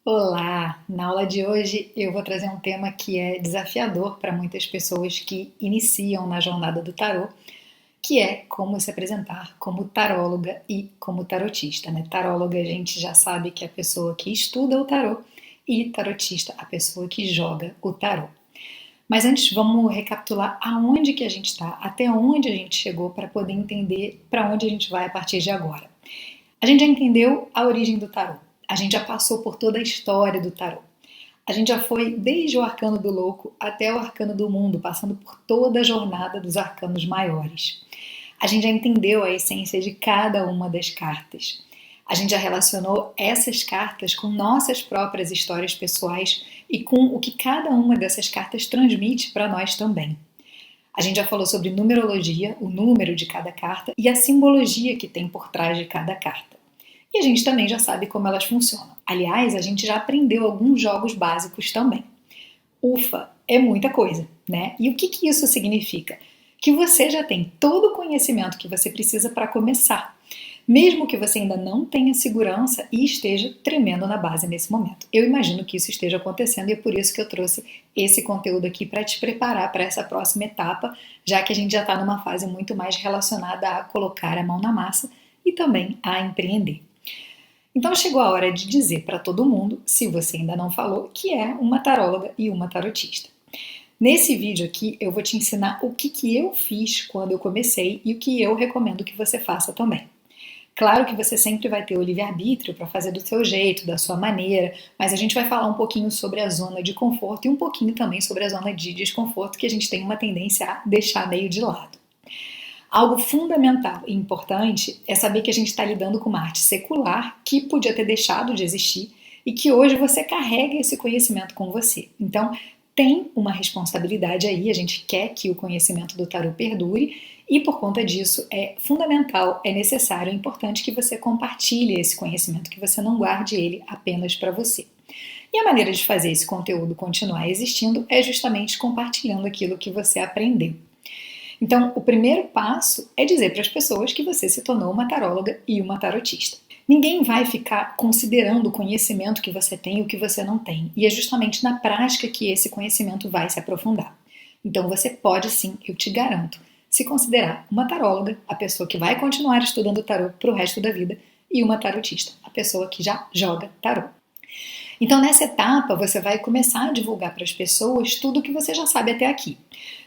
Olá! Na aula de hoje eu vou trazer um tema que é desafiador para muitas pessoas que iniciam na jornada do tarô, que é como se apresentar como taróloga e como tarotista, né? Taróloga a gente já sabe que é a pessoa que estuda o tarô e tarotista a pessoa que joga o tarô. Mas antes vamos recapitular aonde que a gente está, até onde a gente chegou para poder entender para onde a gente vai a partir de agora. A gente já entendeu a origem do tarô. A gente já passou por toda a história do tarô. A gente já foi desde o arcano do louco até o arcano do mundo, passando por toda a jornada dos arcanos maiores. A gente já entendeu a essência de cada uma das cartas. A gente já relacionou essas cartas com nossas próprias histórias pessoais e com o que cada uma dessas cartas transmite para nós também. A gente já falou sobre numerologia, o número de cada carta e a simbologia que tem por trás de cada carta. E a gente também já sabe como elas funcionam. Aliás, a gente já aprendeu alguns jogos básicos também. Ufa, é muita coisa, né? E o que isso significa? Que você já tem todo o conhecimento que você precisa para começar, mesmo que você ainda não tenha segurança e esteja tremendo na base nesse momento. Eu imagino que isso esteja acontecendo e é por isso que eu trouxe esse conteúdo aqui para te preparar para essa próxima etapa, já que a gente já está numa fase muito mais relacionada a colocar a mão na massa e também a empreender. Então chegou a hora de dizer para todo mundo, se você ainda não falou, que é uma taróloga e uma tarotista. Nesse vídeo aqui eu vou te ensinar o que eu fiz quando eu comecei e o que eu recomendo que você faça também. Claro que você sempre vai ter o livre-arbítrio para fazer do seu jeito, da sua maneira, mas a gente vai falar um pouquinho sobre a zona de conforto e um pouquinho também sobre a zona de desconforto que a gente tem uma tendência a deixar meio de lado. Algo fundamental e importante é saber que a gente está lidando com uma arte secular que podia ter deixado de existir e que hoje você carrega esse conhecimento com você. Então, tem uma responsabilidade aí, a gente quer que o conhecimento do tarô perdure e por conta disso é fundamental, é necessário, é importante que você compartilhe esse conhecimento, que você não guarde ele apenas para você. E a maneira de fazer esse conteúdo continuar existindo é justamente compartilhando aquilo que você aprendeu. Então, o primeiro passo é dizer para as pessoas que você se tornou uma taróloga e uma tarotista. Ninguém vai ficar considerando o conhecimento que você tem e o que você não tem. E é justamente na prática que esse conhecimento vai se aprofundar. Então, você pode sim, eu te garanto, se considerar uma taróloga, a pessoa que vai continuar estudando tarô para o resto da vida, e uma tarotista, a pessoa que já joga tarô. Então, nessa etapa, você vai começar a divulgar para as pessoas tudo o que você já sabe até aqui.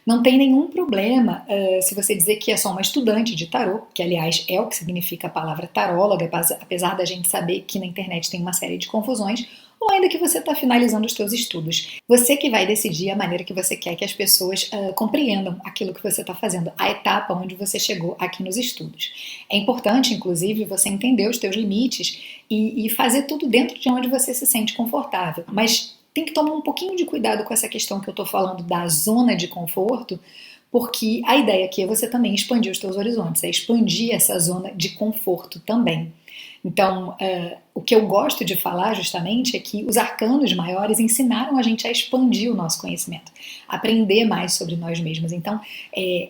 Não tem nenhum problema se você dizer que é só uma estudante de tarô, que aliás é o que significa a palavra taróloga, apesar da gente saber que na internet tem uma série de confusões, ou ainda que você está finalizando os seus estudos. Você que vai decidir a maneira que você quer que as pessoas compreendam aquilo que você está fazendo, a etapa onde você chegou aqui nos estudos. É importante, inclusive, você entender os seus limites e fazer tudo dentro de onde você se sente confortável. Mas tem que tomar um pouquinho de cuidado com essa questão que eu estou falando da zona de conforto, porque a ideia aqui é você também expandir os seus horizontes, é expandir essa zona de conforto também. Então, o que eu gosto de falar justamente é que os arcanos maiores ensinaram a gente a expandir o nosso conhecimento, aprender mais sobre nós mesmos. Então,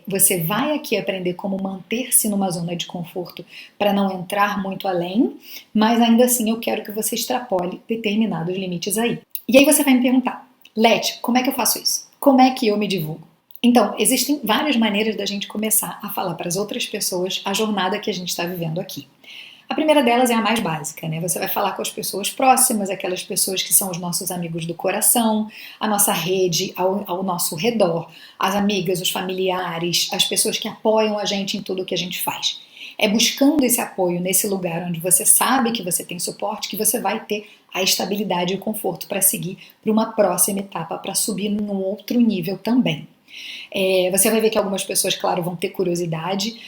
você vai aqui aprender como manter-se numa zona de conforto para não entrar muito além, mas ainda assim eu quero que você extrapole determinados limites aí. E aí você vai me perguntar, Leti, como é que eu faço isso? Como é que eu me divulgo? Então, existem várias maneiras da gente começar a falar para as outras pessoas a jornada que a gente está vivendo aqui. A primeira delas é a mais básica, né? Você vai falar com as pessoas próximas, aquelas pessoas que são os nossos amigos do coração, a nossa rede ao nosso redor, as amigas, os familiares, as pessoas que apoiam a gente em tudo que a gente faz. É buscando esse apoio nesse lugar onde você sabe que você tem suporte que você vai ter a estabilidade e o conforto para seguir para uma próxima etapa, para subir num outro nível também. Você vai ver que algumas pessoas, claro, vão ter curiosidade,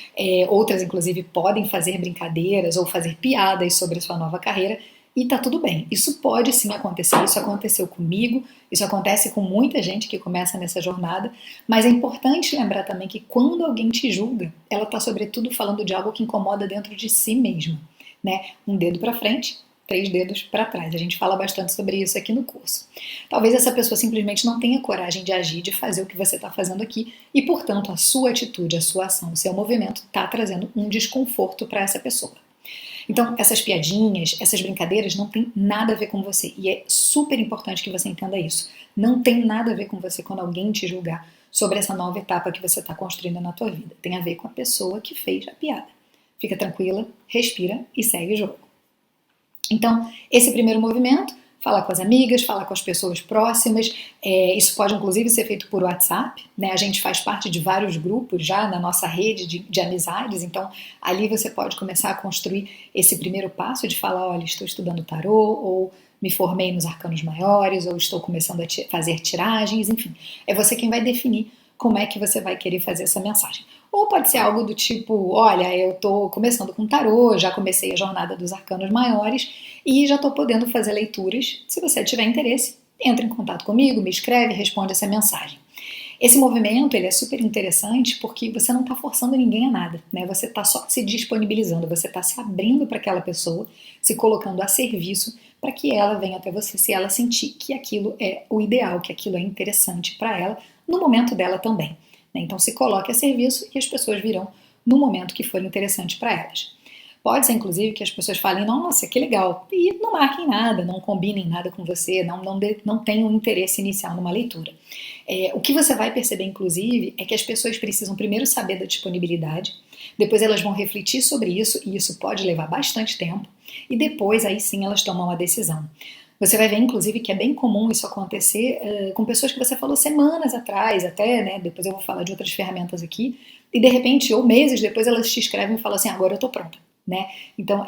outras inclusive podem fazer brincadeiras ou fazer piadas sobre a sua nova carreira e tá tudo bem. Isso pode sim acontecer, isso aconteceu comigo, isso acontece com muita gente que começa nessa jornada, mas é importante lembrar também que quando alguém te julga, ela tá sobretudo falando de algo que incomoda dentro de si mesma, né? Um dedo para frente, 3 dedos para trás. A gente fala bastante sobre isso aqui no curso. Talvez essa pessoa simplesmente não tenha coragem de agir, de fazer o que você está fazendo aqui e, portanto, a sua atitude, a sua ação, o seu movimento está trazendo um desconforto para essa pessoa. Então, essas piadinhas, essas brincadeiras não tem nada a ver com você. E é super importante que você entenda isso. Não tem nada a ver com você quando alguém te julgar sobre essa nova etapa que você está construindo na tua vida. Tem a ver com a pessoa que fez a piada. Fica tranquila, respira e segue o jogo. Então, esse primeiro movimento, falar com as amigas, falar com as pessoas próximas, isso pode inclusive ser feito por WhatsApp, né? A gente faz parte de vários grupos já na nossa rede de amizades, então ali você pode começar a construir esse primeiro passo de falar, olha, estou estudando tarô, ou me formei nos arcanos maiores, ou estou começando a fazer tiragens, enfim. É você quem vai definir como é que você vai querer fazer essa mensagem. Ou pode ser algo do tipo, olha, eu estou começando com tarô, já comecei a jornada dos arcanos maiores e já estou podendo fazer leituras. Se você tiver interesse, entre em contato comigo, me escreve, responde essa mensagem. Esse movimento ele é super interessante porque você não está forçando ninguém a nada, né? Você está só se disponibilizando, você está se abrindo para aquela pessoa, se colocando a serviço para que ela venha até você se ela sentir que aquilo é o ideal, que aquilo é interessante para ela, no momento dela também. Então se coloque a serviço e as pessoas virão no momento que for interessante para elas. Pode ser, inclusive, que as pessoas falem, nossa, que legal, e não marquem nada, não combinem nada com você, não tenham interesse inicial numa leitura. O que você vai perceber, inclusive, é que as pessoas precisam primeiro saber da disponibilidade, depois elas vão refletir sobre isso, e isso pode levar bastante tempo, e depois, aí sim, elas tomam uma decisão. Você vai ver, inclusive, que é bem comum isso acontecer com pessoas que você falou semanas atrás, até, né? Depois eu vou falar de outras ferramentas aqui, e de repente, ou meses depois, elas te escrevem e falam assim, agora eu tô pronta, né? Então,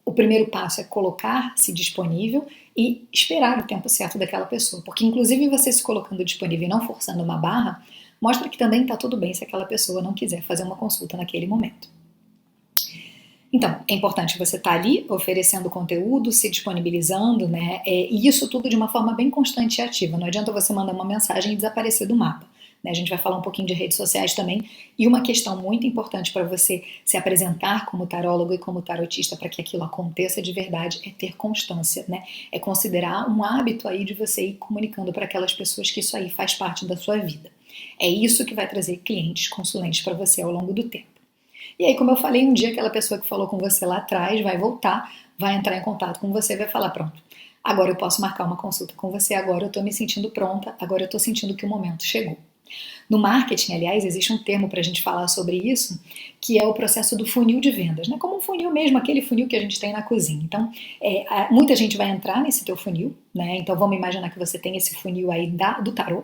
o primeiro passo é colocar-se disponível e esperar o tempo certo daquela pessoa, porque inclusive você se colocando disponível e não forçando uma barra, mostra que também está tudo bem se aquela pessoa não quiser fazer uma consulta naquele momento. Então, é importante você estar ali oferecendo conteúdo, se disponibilizando, né? E isso tudo de uma forma bem constante e ativa. Não adianta você mandar uma mensagem e desaparecer do mapa. Né? A gente vai falar um pouquinho de redes sociais também. E uma questão muito importante para você se apresentar como tarólogo e como tarotista para que aquilo aconteça de verdade é ter constância, né? É considerar um hábito aí de você ir comunicando para aquelas pessoas que isso aí faz parte da sua vida. É isso que vai trazer clientes, consulentes para você ao longo do tempo. E aí, como eu falei, um dia aquela pessoa que falou com você lá atrás vai voltar, vai entrar em contato com você e vai falar, pronto, agora eu posso marcar uma consulta com você, agora eu estou me sentindo pronta, agora eu estou sentindo que o momento chegou. No marketing, aliás, existe um termo para a gente falar sobre isso, que é o processo do funil de vendas, né? Como um funil mesmo, aquele funil que a gente tem na cozinha. Então, muita gente vai entrar nesse teu funil, né? Então, vamos imaginar que você tem esse funil aí do tarô,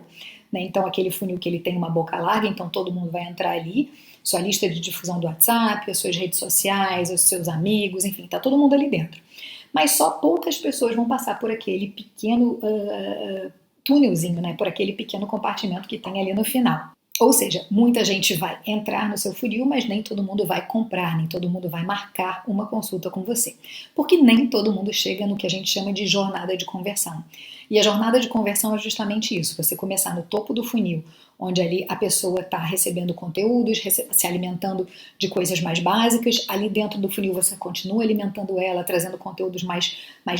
né? Então, aquele funil que ele tem uma boca larga, então todo mundo vai entrar ali, sua lista de difusão do WhatsApp, as suas redes sociais, os seus amigos, enfim, tá todo mundo ali dentro. Mas só poucas pessoas vão passar por aquele pequeno túnelzinho, né, por aquele pequeno compartimento que tem ali no final. Ou seja, muita gente vai entrar no seu funil, mas nem todo mundo vai comprar, nem todo mundo vai marcar uma consulta com você. Porque nem todo mundo chega no que a gente chama de jornada de conversão. E a jornada de conversão é justamente isso, você começar no topo do funil, onde ali a pessoa está recebendo conteúdos, se alimentando de coisas mais básicas, ali dentro do funil você continua alimentando ela, trazendo conteúdos mais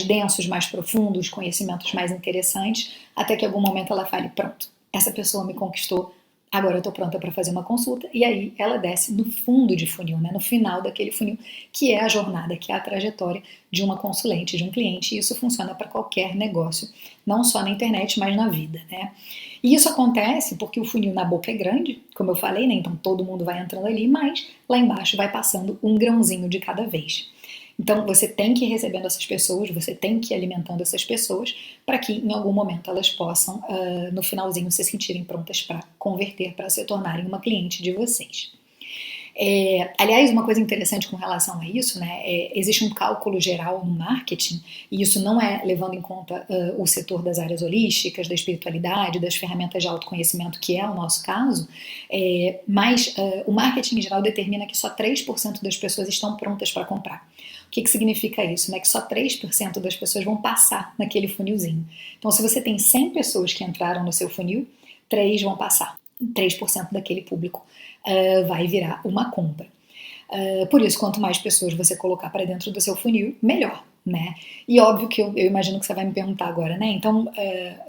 densos, mais profundos, conhecimentos mais interessantes, até que em algum momento ela fale, pronto, essa pessoa me conquistou, agora eu estou pronta para fazer uma consulta, e aí ela desce no fundo de funil, né, no final daquele funil, que é a jornada, que é a trajetória de uma consulente, de um cliente, e isso funciona para qualquer negócio, não só na internet, mas na vida, né? E isso acontece porque o funil na boca é grande, como eu falei, né? Então todo mundo vai entrando ali, mas lá embaixo vai passando um grãozinho de cada vez. Então você tem que ir recebendo essas pessoas, você tem que ir alimentando essas pessoas para que em algum momento elas possam, no finalzinho, se sentirem prontas para converter, para se tornarem uma cliente de vocês. Aliás, uma coisa interessante com relação a isso, né, existe um cálculo geral no marketing, e isso não é levando em conta o setor das áreas holísticas, da espiritualidade, das ferramentas de autoconhecimento, que é o nosso caso, mas o marketing em geral determina que só 3% das pessoas estão prontas para comprar. O que significa isso? Né? Que só 3% das pessoas vão passar naquele funilzinho. Então, se você tem 100 pessoas que entraram no seu funil, 3 vão passar. 3% daquele público vai virar uma compra. Por isso, quanto mais pessoas você colocar para dentro do seu funil, melhor, né? E óbvio que eu imagino que você vai me perguntar agora, né? Então,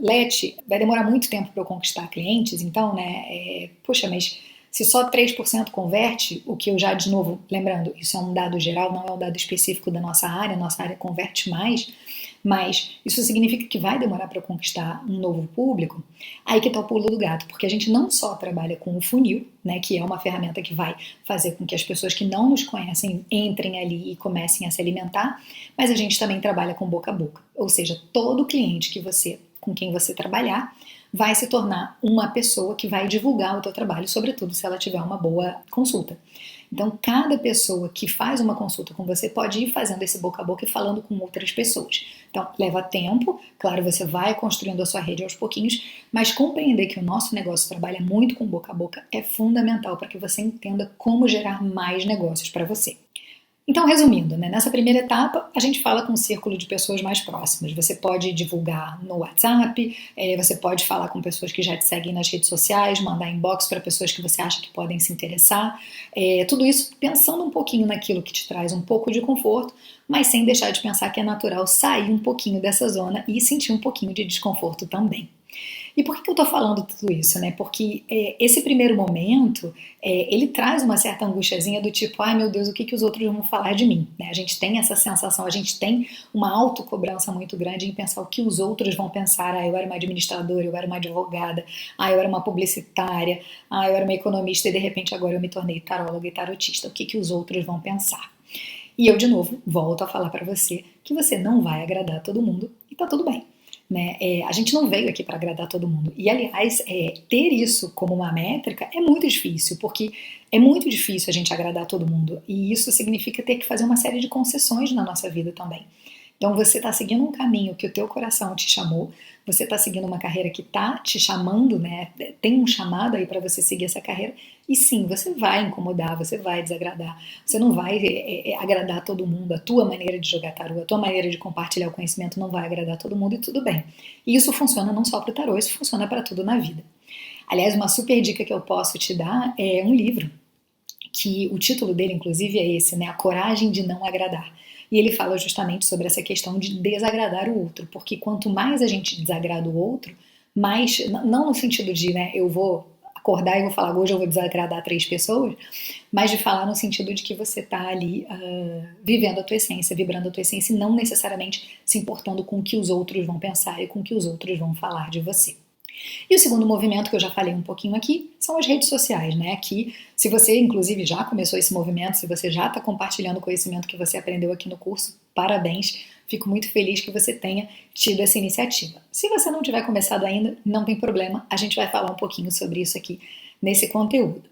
Leti, vai demorar muito tempo para eu conquistar clientes, então, né? Poxa, mas Se só 3% converte, o que eu já, de novo, lembrando, isso é um dado geral, não é um dado específico da nossa área converte mais, mas isso significa que vai demorar para conquistar um novo público. Aí que está o pulo do gato, porque a gente não só trabalha com o funil, né, que é uma ferramenta que vai fazer com que as pessoas que não nos conhecem entrem ali e comecem a se alimentar, mas a gente também trabalha com boca a boca, ou seja, todo cliente com quem você trabalhar vai se tornar uma pessoa que vai divulgar o teu trabalho, sobretudo se ela tiver uma boa consulta. Então, cada pessoa que faz uma consulta com você pode ir fazendo esse boca a boca e falando com outras pessoas. Então, leva tempo, claro, você vai construindo a sua rede aos pouquinhos, mas compreender que o nosso negócio trabalha muito com boca a boca é fundamental para que você entenda como gerar mais negócios para você. Então, resumindo, né, nessa primeira etapa, a gente fala com um círculo de pessoas mais próximas. Você pode divulgar no WhatsApp, você pode falar com pessoas que já te seguem nas redes sociais, mandar inbox para pessoas que você acha que podem se interessar. Tudo isso pensando um pouquinho naquilo que te traz um pouco de conforto, mas sem deixar de pensar que é natural sair um pouquinho dessa zona e sentir um pouquinho de desconforto também. E por que eu estou falando tudo isso, né? Porque esse primeiro momento, ele traz uma certa angustiazinha do tipo, ai meu Deus, o que os outros vão falar de mim? Né? A gente tem essa sensação, a gente tem uma autocobrança muito grande em pensar o que os outros vão pensar. Ah, eu era uma administradora, eu era uma advogada, ah, eu era uma publicitária, ah, eu era uma economista e de repente agora eu me tornei taróloga e tarotista. O que os outros vão pensar? E eu, de novo, volto a falar para você que você não vai agradar todo mundo e tá tudo bem. Né? A gente não veio aqui para agradar todo mundo. E, aliás, ter isso como uma métrica é muito difícil, porque é muito difícil a gente agradar todo mundo. E isso significa ter que fazer uma série de concessões na nossa vida também. Então, você está seguindo um caminho que o teu coração te chamou, você está seguindo uma carreira que está te chamando, né? Tem um chamado aí para você seguir essa carreira. E sim, você vai incomodar, você vai desagradar, você não vai agradar todo mundo, a tua maneira de jogar tarô, a tua maneira de compartilhar o conhecimento não vai agradar todo mundo e tudo bem. E isso funciona não só para o tarô, isso funciona para tudo na vida. Aliás, uma super dica que eu posso te dar é um livro, que o título dele, inclusive, é esse, né? A Coragem de Não Agradar. E ele fala justamente sobre essa questão de desagradar o outro, porque quanto mais a gente desagrada o outro, mais, não no sentido de, né, eu vou acordar e vou falar, hoje eu vou desagradar 3 pessoas, mas de falar no sentido de que você está ali vivendo a tua essência, vibrando a tua essência e não necessariamente se importando com o que os outros vão pensar e com o que os outros vão falar de você. E o segundo movimento, que eu já falei um pouquinho aqui, são as redes sociais, né? Que, se você, inclusive, já começou esse movimento, se você já está compartilhando o conhecimento que você aprendeu aqui no curso, parabéns! Fico muito feliz que você tenha tido essa iniciativa. Se você não tiver começado ainda, não tem problema, a gente vai falar um pouquinho sobre isso aqui nesse conteúdo.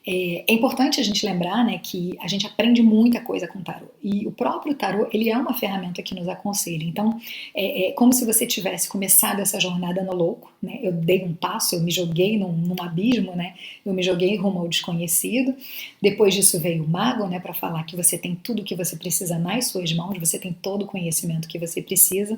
É importante a gente lembrar, né, que a gente aprende muita coisa com o tarô. E o próprio tarô, ele é uma ferramenta que nos aconselha. Então, é como se você tivesse começado essa jornada no louco, né? Eu dei um passo, eu me joguei num abismo, né? Eu me joguei rumo ao desconhecido. Depois disso veio o mago, né, para falar que você tem tudo o que você precisa nas suas mãos, você tem todo o conhecimento que você precisa.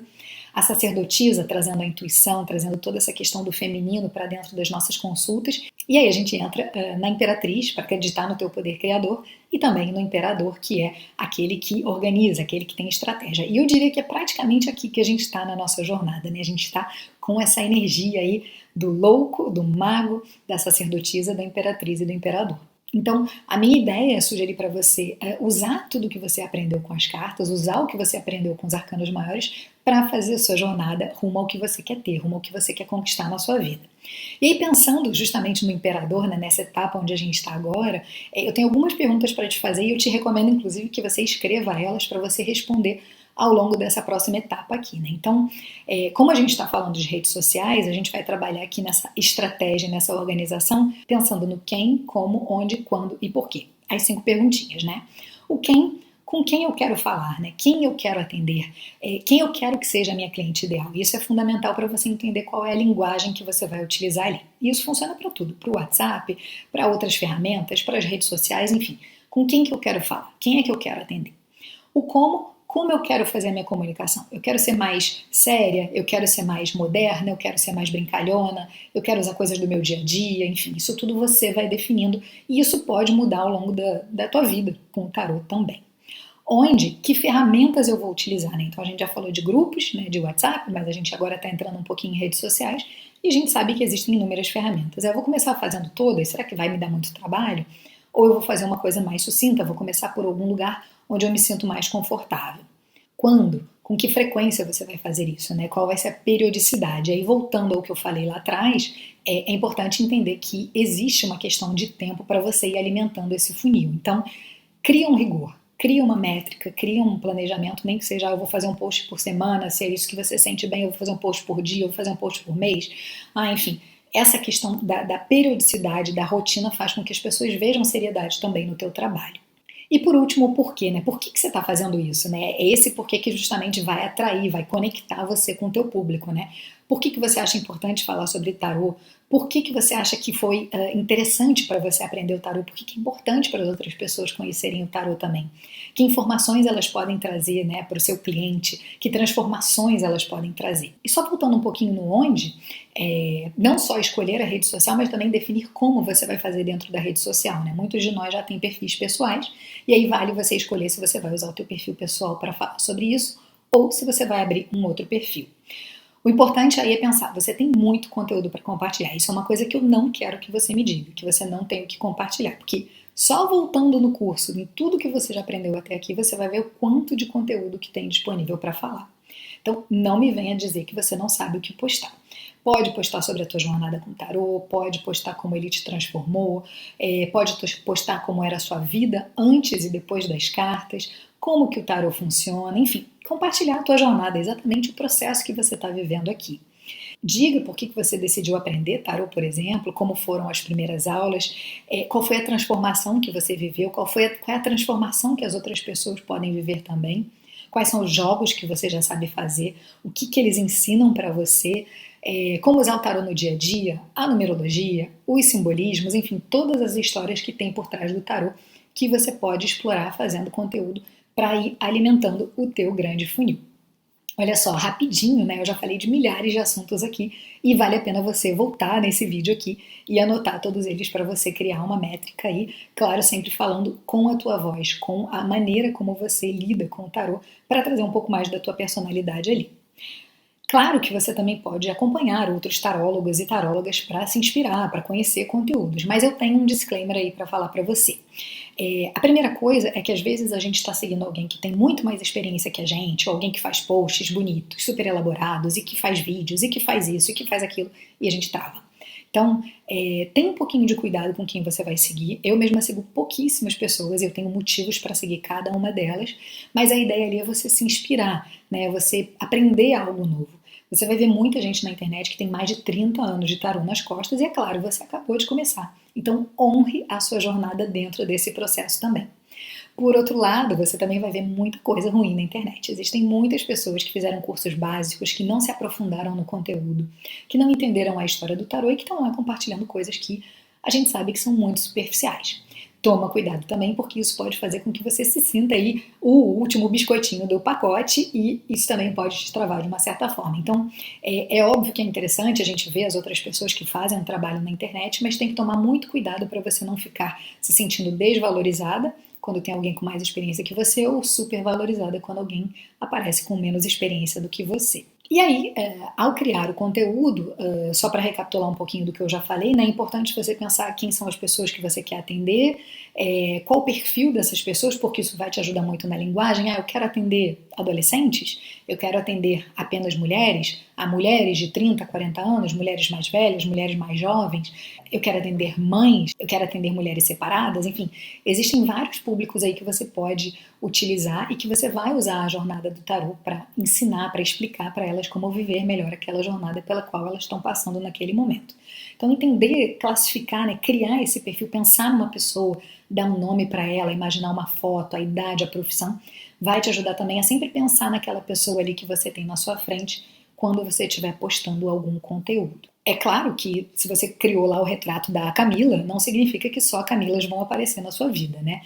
A sacerdotisa trazendo a intuição, trazendo toda essa questão do feminino para dentro das nossas consultas. E aí a gente entra na imperatriz para acreditar no teu poder criador e também no imperador, que é aquele que organiza, aquele que tem estratégia. E eu diria que é praticamente aqui que a gente está na nossa jornada, né? A gente está com essa energia aí do louco, do mago, da sacerdotisa, da imperatriz e do imperador. Então, a minha ideia é sugerir para você usar tudo que você aprendeu com as cartas, usar o que você aprendeu com os arcanos maiores para fazer a sua jornada rumo ao que você quer ter, rumo ao que você quer conquistar na sua vida. E aí, pensando justamente no imperador, né, nessa etapa onde a gente está agora, eu tenho algumas perguntas para te fazer e eu te recomendo, inclusive, que você escreva elas para você responder ao longo dessa próxima etapa aqui, né? Então, como a gente está falando de redes sociais, a gente vai trabalhar aqui nessa estratégia, nessa organização, pensando no quem, como, onde, quando e porquê. As 5 perguntinhas, né? O quem, com quem eu quero falar, né? Quem eu quero atender, quem eu quero que seja a minha cliente ideal. Isso é fundamental para você entender qual é a linguagem que você vai utilizar ali. E isso funciona para tudo, para o WhatsApp, para outras ferramentas, para as redes sociais, enfim. Com quem que eu quero falar? Quem é que eu quero atender? O como eu quero fazer a minha comunicação. Eu quero ser mais séria, eu quero ser mais moderna, eu quero ser mais brincalhona, eu quero usar coisas do meu dia a dia, enfim, isso tudo você vai definindo e isso pode mudar ao longo da tua vida com o tarô também. onde, que ferramentas eu vou utilizar, né? Então a gente já falou de grupos, né, de WhatsApp, mas a gente agora está entrando um pouquinho em redes sociais e a gente sabe que existem inúmeras ferramentas. Eu vou começar fazendo todas, será que vai me dar muito trabalho? Ou eu vou fazer uma coisa mais sucinta, vou começar por algum lugar onde eu me sinto mais confortável. Quando? Com que frequência você vai fazer isso, né? Qual vai ser a periodicidade? Aí, voltando ao que eu falei lá atrás, é importante entender que existe uma questão de tempo para você ir alimentando esse funil. Então, cria um rigor, cria uma métrica, cria um planejamento, nem que seja, eu vou fazer um post por semana, se é isso que você sente bem, eu vou fazer um post por dia, eu vou fazer um post por mês. Enfim, essa questão da periodicidade, da rotina, faz com que as pessoas vejam seriedade também no teu trabalho. E por último, o porquê, né? Por que você está fazendo isso, né? É esse porquê que justamente vai atrair, vai conectar você com o teu público, né? Por que você acha importante falar sobre tarô? Por que você acha que foi interessante para você aprender o tarô? Por que é importante para as outras pessoas conhecerem o tarô também? Que informações elas podem trazer, né, para o seu cliente? Que transformações elas podem trazer? E só voltando um pouquinho no onde, não só escolher a rede social, mas também definir como você vai fazer dentro da rede social, né? Muitos de nós já têm perfis pessoais e aí vale você escolher se você vai usar o teu perfil pessoal para falar sobre isso ou se você vai abrir um outro perfil. O importante aí é pensar, você tem muito conteúdo para compartilhar. Isso é uma coisa que eu não quero que você me diga, que você não tem o que compartilhar, porque só voltando no curso, em tudo que você já aprendeu até aqui, você vai ver o quanto de conteúdo que tem disponível para falar. Então, não me venha dizer que você não sabe o que postar. Pode postar sobre a tua jornada com tarô, pode postar como ele te transformou, pode postar como era a sua vida antes e depois das cartas, como que o tarô funciona, enfim, compartilhar a tua jornada, exatamente o processo que você está vivendo aqui. Diga por que você decidiu aprender tarô, por exemplo, como foram as primeiras aulas, qual foi a transformação que você viveu, qual é a transformação que as outras pessoas podem viver também, quais são os jogos que você já sabe fazer, o que eles ensinam para você, como usar o tarô no dia a dia, a numerologia, os simbolismos, enfim, todas as histórias que tem por trás do tarô que você pode explorar fazendo conteúdo para ir alimentando o teu grande funil. Olha só, rapidinho, né? Eu já falei de milhares de assuntos aqui e vale a pena você voltar nesse vídeo aqui e anotar todos eles para você criar uma métrica aí, claro, sempre falando com a tua voz, com a maneira como você lida com o tarô, para trazer um pouco mais da tua personalidade ali. Claro que você também pode acompanhar outros tarólogos e tarólogas para se inspirar, para conhecer conteúdos, mas eu tenho um disclaimer aí para falar para você. A primeira coisa é que às vezes a gente está seguindo alguém que tem muito mais experiência que a gente, ou alguém que faz posts bonitos, super elaborados, e que faz vídeos, e que faz isso, e que faz aquilo, e a gente trava. Então, tenha um pouquinho de cuidado com quem você vai seguir. Eu mesma sigo pouquíssimas pessoas, eu tenho motivos para seguir cada uma delas, mas a ideia ali é você se inspirar, né? Você aprender algo novo. Você vai ver muita gente na internet que tem mais de 30 anos de tarô nas costas e, é claro, você acabou de começar. Então, honre a sua jornada dentro desse processo também. Por outro lado, você também vai ver muita coisa ruim na internet. Existem muitas pessoas que fizeram cursos básicos, que não se aprofundaram no conteúdo, que não entenderam a história do tarô e que estão lá compartilhando coisas que a gente sabe que são muito superficiais. Toma cuidado também, porque isso pode fazer com que você se sinta aí o último biscoitinho do pacote e isso também pode te travar de uma certa forma. Então, é óbvio que é interessante a gente ver as outras pessoas que fazem um trabalho na internet, mas tem que tomar muito cuidado para você não ficar se sentindo desvalorizada quando tem alguém com mais experiência que você ou super valorizada quando alguém aparece com menos experiência do que você. E aí, ao criar o conteúdo, só para recapitular um pouquinho do que eu já falei, né, é importante você pensar quem são as pessoas que você quer atender, qual o perfil dessas pessoas, porque isso vai te ajudar muito na linguagem. Eu quero atender adolescentes, eu quero atender apenas mulheres, a mulheres de 30, 40 anos, mulheres mais velhas, mulheres mais jovens, eu quero atender mães, eu quero atender mulheres separadas, enfim, existem vários públicos aí que você pode utilizar e que você vai usar a jornada do tarô para ensinar, para explicar para elas como viver melhor aquela jornada pela qual elas estão passando naquele momento. Então, entender, classificar, né, criar esse perfil, pensar numa pessoa, dar um nome para ela, imaginar uma foto, a idade, a profissão, vai te ajudar também a sempre pensar naquela pessoa ali que você tem na sua frente quando você estiver postando algum conteúdo. É claro que se você criou lá o retrato da Camila, não significa que só Camilas vão aparecer na sua vida, né?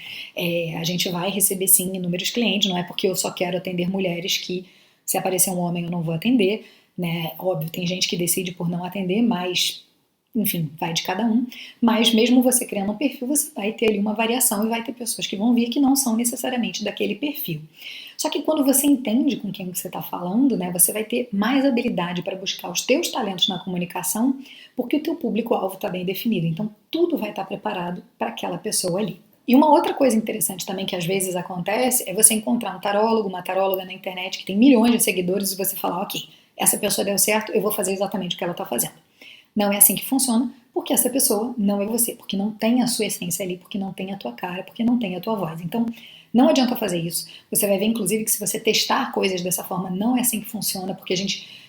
A gente vai receber sim inúmeros clientes, não é porque eu só quero atender mulheres que se aparecer um homem eu não vou atender, né? Óbvio, tem gente que decide por não atender, mas enfim, vai de cada um, mas mesmo você criando um perfil, você vai ter ali uma variação e vai ter pessoas que vão vir que não são necessariamente daquele perfil. Só que quando você entende com quem você está falando, né, você vai ter mais habilidade para buscar os teus talentos na comunicação, porque o teu público-alvo está bem definido. Então, tudo vai estar preparado para aquela pessoa ali. E uma outra coisa interessante também que às vezes acontece é você encontrar um tarólogo, uma taróloga na internet que tem milhões de seguidores e você falar, ok, essa pessoa deu certo, eu vou fazer exatamente o que ela está fazendo. Não é assim que funciona, porque essa pessoa não é você, porque não tem a sua essência ali, porque não tem a tua cara, porque não tem a tua voz. Então, não adianta fazer isso. Você vai ver, inclusive, que se você testar coisas dessa forma, não é assim que funciona, porque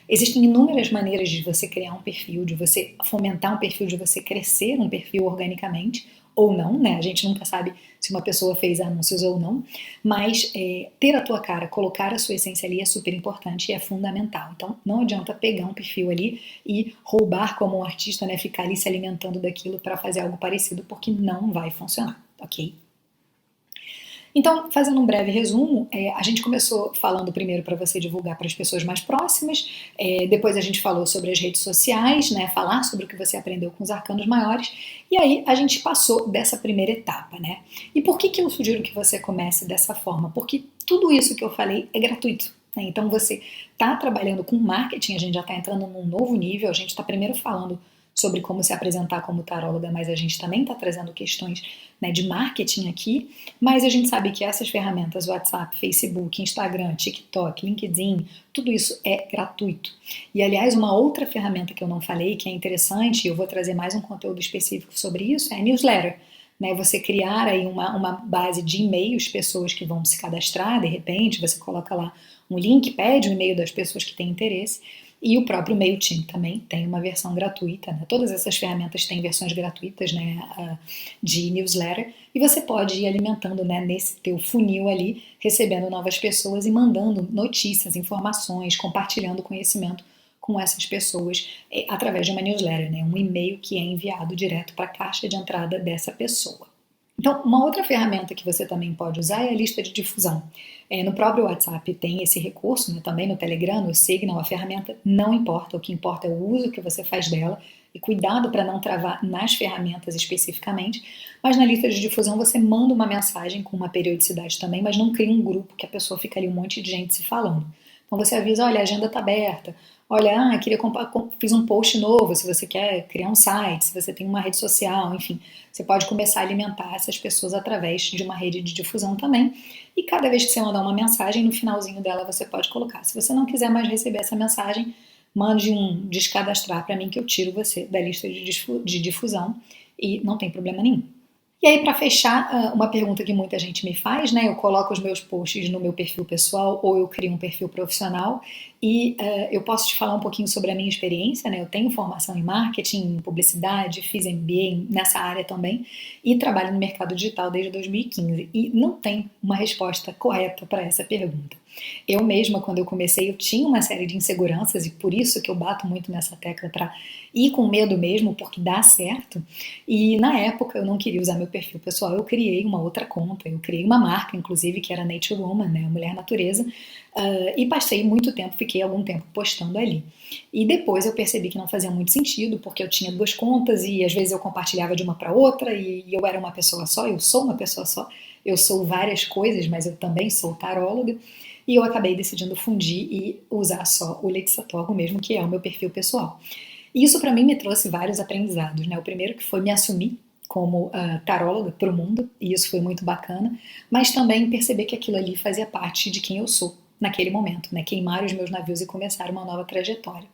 existem inúmeras maneiras de você criar um perfil, de você fomentar um perfil, de você crescer um perfil organicamente, ou não, né? A gente nunca sabe se uma pessoa fez anúncios ou não, mas ter a tua cara, colocar a sua essência ali é super importante e é fundamental. Então, não adianta pegar um perfil ali e roubar como um artista, né? Ficar ali se alimentando daquilo para fazer algo parecido, porque não vai funcionar, ok? Então, fazendo um breve resumo, a gente começou falando primeiro para você divulgar para as pessoas mais próximas, depois a gente falou sobre as redes sociais, né, falar sobre o que você aprendeu com os arcanos maiores, e aí a gente passou dessa primeira etapa, né? E por que eu sugiro que você comece dessa forma? Porque tudo isso que eu falei é gratuito. Né? Então, você está trabalhando com marketing, a gente já está entrando num novo nível, a gente está primeiro falando sobre como se apresentar como taróloga, mas a gente também está trazendo questões, né, de marketing aqui, mas a gente sabe que essas ferramentas, WhatsApp, Facebook, Instagram, TikTok, LinkedIn, tudo isso é gratuito. E aliás, uma outra ferramenta que eu não falei, que é interessante, e eu vou trazer mais um conteúdo específico sobre isso, é a newsletter. Né, você criar aí uma base de e-mails, pessoas que vão se cadastrar, de repente, você coloca lá um link, pede o e-mail das pessoas que têm interesse, e o próprio MailChimp também tem uma versão gratuita. Né? Todas essas ferramentas têm versões gratuitas, né, de newsletter, e você pode ir alimentando, né, nesse teu funil ali, recebendo novas pessoas e mandando notícias, informações, compartilhando conhecimento com essas pessoas através de uma newsletter, né, um e-mail que é enviado direto para a caixa de entrada dessa pessoa. Então, uma outra ferramenta que você também pode usar é a lista de difusão. No próprio WhatsApp tem esse recurso, né, também no Telegram, no Signal, a ferramenta não importa, o que importa é o uso que você faz dela e cuidado para não travar nas ferramentas especificamente, mas na lista de difusão você manda uma mensagem com uma periodicidade também, mas não cria um grupo que a pessoa fica ali um monte de gente se falando. Então você avisa, olha, a agenda está aberta, olha, fiz um post novo, se você quer criar um site, se você tem uma rede social, enfim, você pode começar a alimentar essas pessoas através de uma rede de difusão também. E cada vez que você mandar uma mensagem, no finalzinho dela você pode colocar. Se você não quiser mais receber essa mensagem, mande um descadastrar para mim que eu tiro você da lista de difusão e não tem problema nenhum. E aí, para fechar, uma pergunta que muita gente me faz, né? Eu coloco os meus posts no meu perfil pessoal ou eu crio um perfil profissional e eu posso te falar um pouquinho sobre a minha experiência, né? Eu tenho formação em marketing, em publicidade, fiz MBA nessa área também e trabalho no mercado digital desde 2015 e não tem uma resposta correta para essa pergunta. Eu mesma, quando eu comecei, eu tinha uma série de inseguranças e por isso que eu bato muito nessa tecla para ir com medo mesmo, porque dá certo. E na época eu não queria usar meu perfil pessoal, eu criei uma outra conta, eu criei uma marca, inclusive, que era Nature Woman, né, a Mulher Natureza, e passei muito tempo, fiquei algum tempo postando ali. E depois eu percebi que não fazia muito sentido, porque eu tinha duas contas e às vezes eu compartilhava de uma para outra e eu era uma pessoa só, eu sou uma pessoa só, eu sou várias coisas, mas eu também sou taróloga. E eu acabei decidindo fundir e usar só o Letícia Torgo mesmo, que é o meu perfil pessoal. E isso para mim me trouxe vários aprendizados, né? O primeiro que foi me assumir como taróloga para o mundo, e isso foi muito bacana, mas também perceber que aquilo ali fazia parte de quem eu sou naquele momento, né? Queimar os meus navios e começar uma nova trajetória.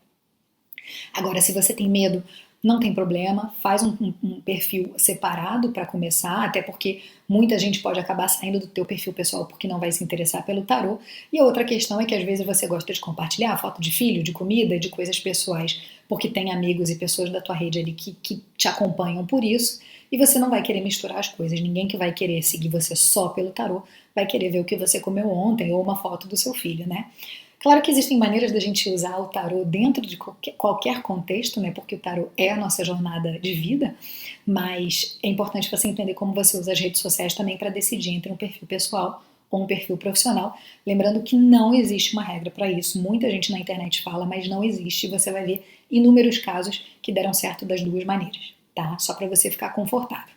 Agora, se você tem medo, não tem problema, faz um perfil separado para começar, até porque muita gente pode acabar saindo do teu perfil pessoal porque não vai se interessar pelo tarô. E a outra questão é que às vezes você gosta de compartilhar foto de filho, de comida, de coisas pessoais, porque tem amigos e pessoas da tua rede ali que te acompanham por isso, e você não vai querer misturar as coisas. Ninguém que vai querer seguir você só pelo tarô vai querer ver o que você comeu ontem ou uma foto do seu filho, né? Claro que existem maneiras da gente usar o tarô dentro de qualquer contexto, né? Porque o tarô é a nossa jornada de vida, mas é importante você entender como você usa as redes sociais também para decidir entre um perfil pessoal ou ou um perfil profissional. Lembrando que não existe uma regra para isso. Muita gente na internet fala, mas não existe. Você vai ver inúmeros casos que deram certo das duas maneiras, tá? Só para você ficar confortável.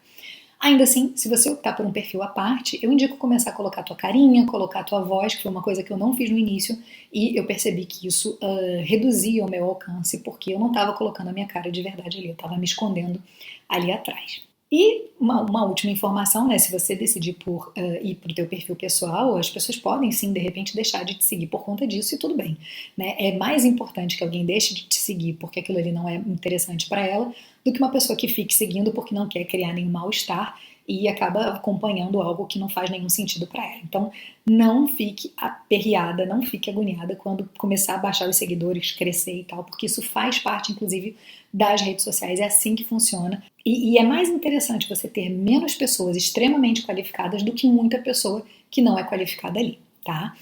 Ainda assim, se você optar por um perfil à parte, eu indico começar a colocar a tua carinha, colocar a tua voz, que foi uma coisa que eu não fiz no início, e eu percebi que isso reduzia o meu alcance, porque eu não estava colocando a minha cara de verdade ali, eu estava me escondendo ali atrás. E uma última informação, né? Se você decidir por ir para o teu perfil pessoal, as pessoas podem sim, de repente, deixar de te seguir por conta disso e tudo bem. Né? É mais importante que alguém deixe de te seguir porque aquilo ali não é interessante para ela, do que uma pessoa que fique seguindo porque não quer criar nenhum mal-estar e acaba acompanhando algo que não faz nenhum sentido para ela. Então, não fique aperreada, não fique agoniada quando começar a baixar os seguidores, crescer e tal, porque isso faz parte, inclusive, das redes sociais. É assim que funciona. E é mais interessante você ter menos pessoas extremamente qualificadas do que muita pessoa que não é qualificada ali. Tá?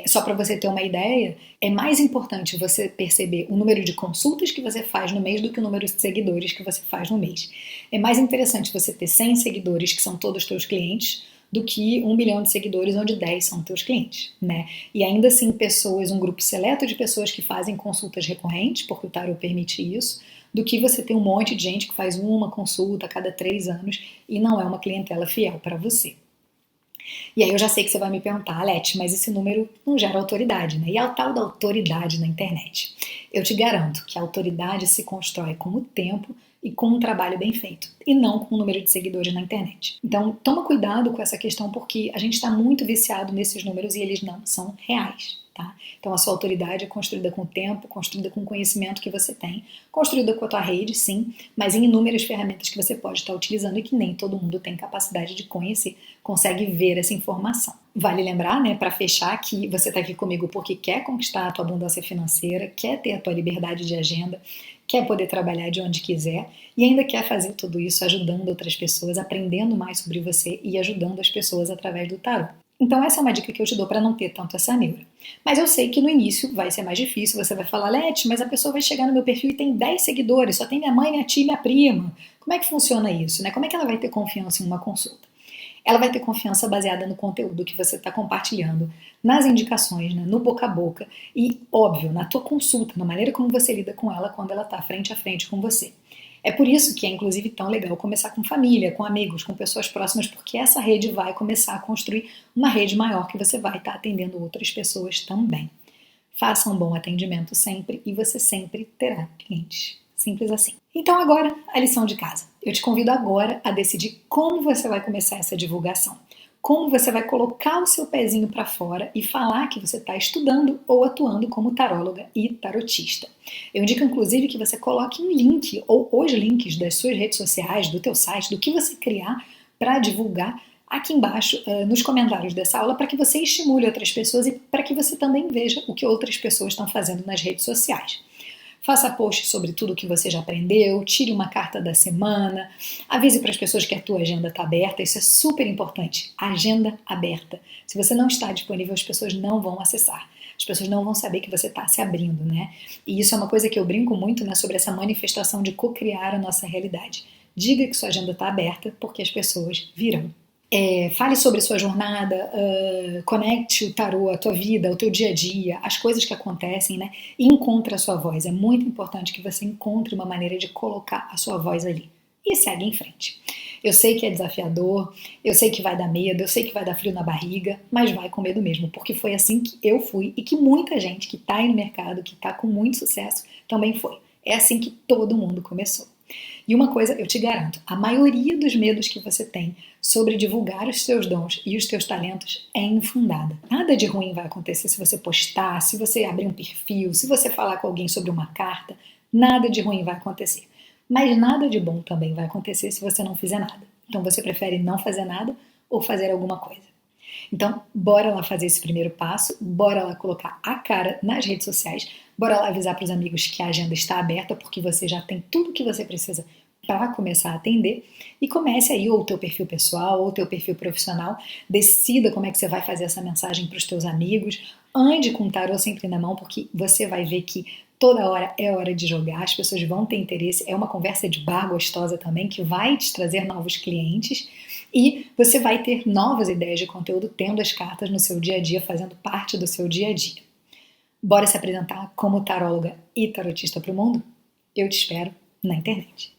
Só para você ter uma ideia, é mais importante você perceber o número de consultas que você faz no mês do que o número de seguidores que você faz no mês. É mais interessante você ter 100 seguidores que são todos teus clientes do que 1 milhão de seguidores onde 10 são teus clientes, né? E ainda assim pessoas, um grupo seleto de pessoas que fazem consultas recorrentes, porque o tarot permite isso, do que você ter um monte de gente que faz uma consulta a cada 3 anos e não é uma clientela fiel para você. E aí eu já sei que você vai me perguntar, Alete, mas esse número não gera autoridade, né? E é o tal da autoridade na internet. Eu te garanto que a autoridade se constrói com o tempo e com um trabalho bem feito, e não com o número de seguidores na internet. Então, toma cuidado com essa questão, porque a gente está muito viciado nesses números e eles não são reais. Tá? Então a sua autoridade é construída com o tempo, construída com o conhecimento que você tem, construída com a tua rede, sim, mas em inúmeras ferramentas que você pode estar utilizando e que nem todo mundo tem capacidade de conhecer, consegue ver essa informação. Vale lembrar, né, para fechar, que você está aqui comigo porque quer conquistar a tua abundância financeira, quer ter a tua liberdade de agenda, quer poder trabalhar de onde quiser e ainda quer fazer tudo isso ajudando outras pessoas, aprendendo mais sobre você e ajudando as pessoas através do tarot. Então essa é uma dica que eu te dou para não ter tanto essa neura. Mas eu sei que no início vai ser mais difícil, você vai falar, Lete, mas a pessoa vai chegar no meu perfil e tem 10 seguidores, só tem minha mãe, minha tia e minha prima. Como é que funciona isso, né? Como é que ela vai ter confiança em uma consulta? Ela vai ter confiança baseada no conteúdo que você está compartilhando, nas indicações, né, no boca a boca e, óbvio, na tua consulta, na maneira como você lida com ela quando ela está frente a frente com você. É por isso que é, inclusive, tão legal começar com família, com amigos, com pessoas próximas, porque essa rede vai começar a construir uma rede maior que você vai estar atendendo outras pessoas também. Faça um bom atendimento sempre e você sempre terá clientes. Simples assim. Então agora, a lição de casa. Eu te convido agora a decidir como você vai começar essa divulgação. Como você vai colocar o seu pezinho para fora e falar que você está estudando ou atuando como taróloga e tarotista. Eu indico, inclusive, que você coloque um link ou os links das suas redes sociais, do teu site, do que você criar para divulgar aqui embaixo nos comentários dessa aula, para que você estimule outras pessoas e para que você também veja o que outras pessoas estão fazendo nas redes sociais. Faça posts sobre tudo que você já aprendeu, tire uma carta da semana, avise para as pessoas que a tua agenda está aberta, isso é super importante, agenda aberta. Se você não está disponível, as pessoas não vão acessar, as pessoas não vão saber que você está se abrindo, né? E isso é uma coisa que eu brinco muito, né, sobre essa manifestação de co-criar a nossa realidade. Diga que sua agenda está aberta, porque as pessoas virão. Fale sobre sua jornada, conecte o tarô à tua vida, ao teu dia a dia, as coisas que acontecem, né? E encontre a sua voz. É muito importante que você encontre uma maneira de colocar a sua voz ali. E segue em frente. Eu sei que é desafiador, eu sei que vai dar medo, eu sei que vai dar frio na barriga, mas vai com medo mesmo, porque foi assim que eu fui e que muita gente que está aí no mercado, que está com muito sucesso, também foi. É assim que todo mundo começou. E uma coisa eu te garanto, a maioria dos medos que você tem sobre divulgar os seus dons e os teus talentos é infundada. Nada de ruim vai acontecer se você postar, se você abrir um perfil, se você falar com alguém sobre uma carta, nada de ruim vai acontecer. Mas nada de bom também vai acontecer se você não fizer nada. Então você prefere não fazer nada ou fazer alguma coisa. Então, bora lá fazer esse primeiro passo, bora lá colocar a cara nas redes sociais, bora lá avisar para os amigos que a agenda está aberta, porque você já tem tudo o que você precisa para começar a atender, e comece aí ou o teu perfil pessoal ou o teu perfil profissional, decida como é que você vai fazer essa mensagem para os teus amigos, ande com o tarô sempre na mão, porque você vai ver que toda hora é hora de jogar, as pessoas vão ter interesse, é uma conversa de bar gostosa também, que vai te trazer novos clientes, E você vai ter novas ideias de conteúdo tendo as cartas no seu dia a dia, fazendo parte do seu dia a dia. Bora se apresentar como taróloga e tarotista para o mundo? Eu te espero na internet.